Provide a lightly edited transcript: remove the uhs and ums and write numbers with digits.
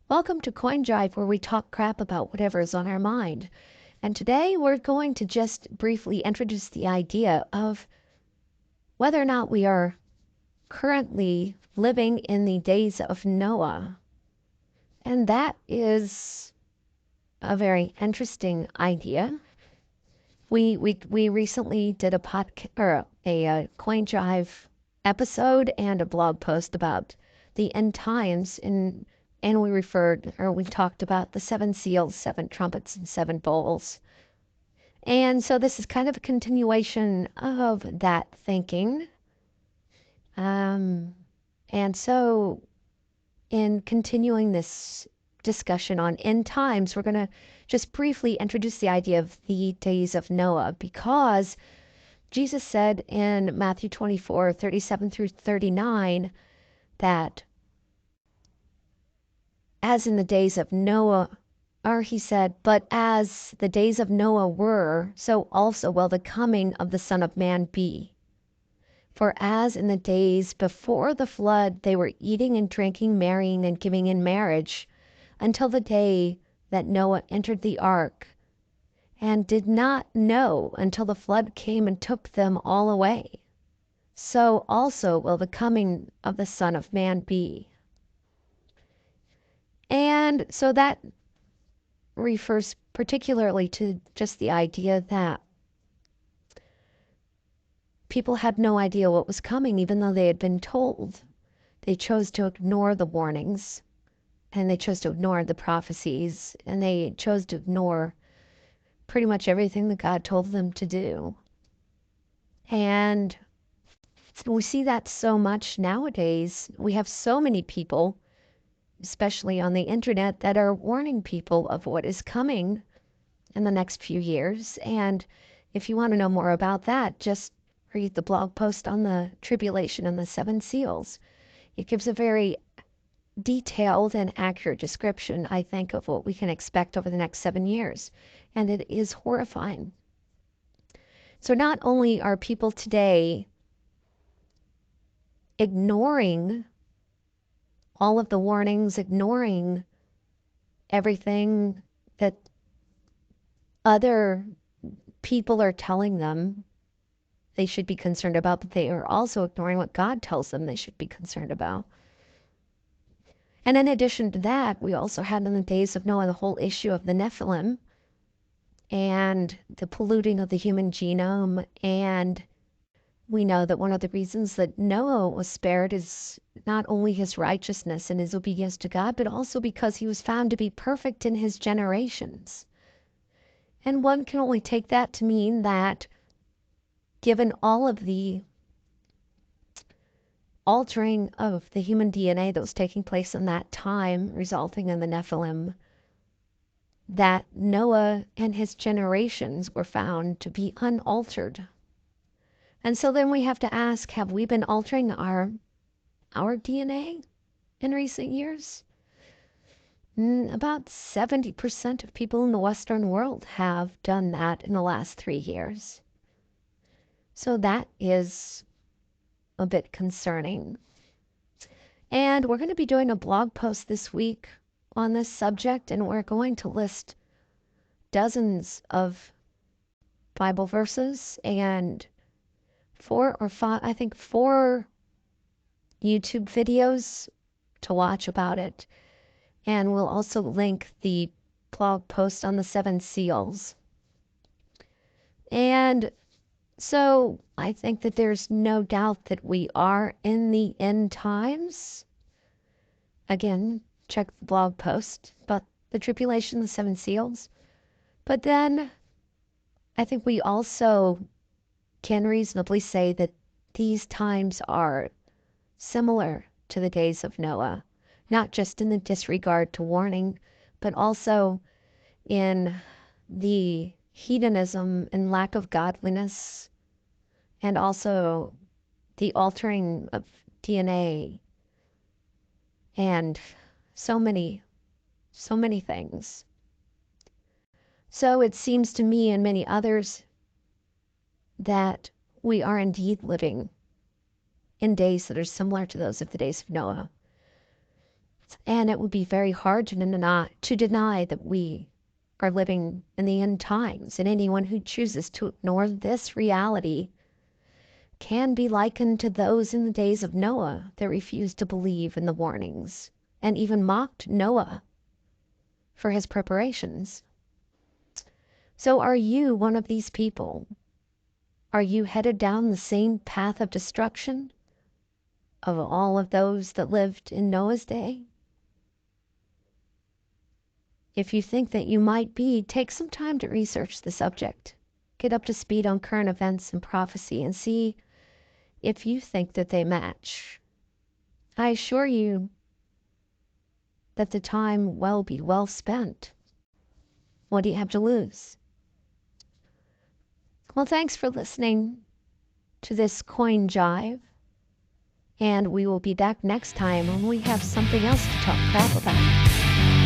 Welcome to Coin Drive, where we talk crap about whatever is on our mind. And today we're going to just briefly introduce the idea of whether or not we are currently living in the days of Noah. And that is a very interesting idea. We recently did a Coin Drive episode and a blog post about the end times, and we talked about the seven seals, seven trumpets, and seven bowls. And so this is kind of a continuation of that thinking. And so in continuing this discussion on end times, we're going to just briefly introduce the idea of the days of Noah, because Jesus said in Matthew 24:37 through 39, that as in the days of Noah, or he said, but as the days of Noah were, so also will the coming of the Son of Man be. For as in the days before the flood, they were eating and drinking, marrying and giving in marriage, until the day that Noah entered the ark, and did not know until the flood came and took them all away. So also will the coming of the Son of Man be. And so that refers particularly to just the idea that people had no idea what was coming, even though they had been told. They chose to ignore the warnings, and they chose to ignore the prophecies, and they chose to ignore pretty much everything that God told them to do. And we see that so much nowadays. We have so many people, especially on the internet, that are warning people of what is coming in the next few years. And if you want to know more about that, just read the blog post on the tribulation and the seven seals. It gives a very detailed and accurate description, I think, of what we can expect over the next 7 years. And it is horrifying. So not only are people today ignoring all of the warnings, ignoring everything that other people are telling them they should be concerned about, but they are also ignoring what God tells them they should be concerned about. And in addition to that, we also had in the days of Noah the whole issue of the Nephilim and the polluting of the human genome. And we know that one of the reasons that Noah was spared is not only his righteousness and his obedience to God, but also because he was found to be perfect in his generations. And one can only take that to mean that, given all of the altering of the human DNA that was taking place in that time, resulting in the Nephilim, that Noah and his generations were found to be unaltered. And so then we have to ask, have we been altering our DNA in recent years? About 70% of people in the Western world have done that in the last 3 years. So that is a bit concerning. And we're going to be doing a blog post this week on this subject, and we're going to list dozens of Bible verses and 4 or 5, I think 4 YouTube videos to watch about it. And we'll also link the blog post on the 7 seals. And so I think that there's no doubt that we are in the end times. Again, check the blog post about the tribulation, the 7 seals. But then I think we also can reasonably say that these times are similar to the days of Noah, not just in the disregard to warning, but also in the hedonism and lack of godliness, and also the altering of DNA, and so many things. So it seems to me and many others that we are indeed living in days that are similar to those of the days of Noah. And it would be very hard to deny that we are living in the end times, and anyone who chooses to ignore this reality can be likened to those in the days of Noah that refused to believe in the warnings and even mocked Noah for his preparations. So are you one of these people? Are you headed down the same path of destruction of all of those that lived in Noah's day? If you think that you might be, take some time to research the subject. Get up to speed on current events and prophecy and see if you think that they match. I assure you that the time will be well spent. What do you have to lose? Well, thanks for listening to this coin jive. And we will be back next time when we have something else to talk crap about.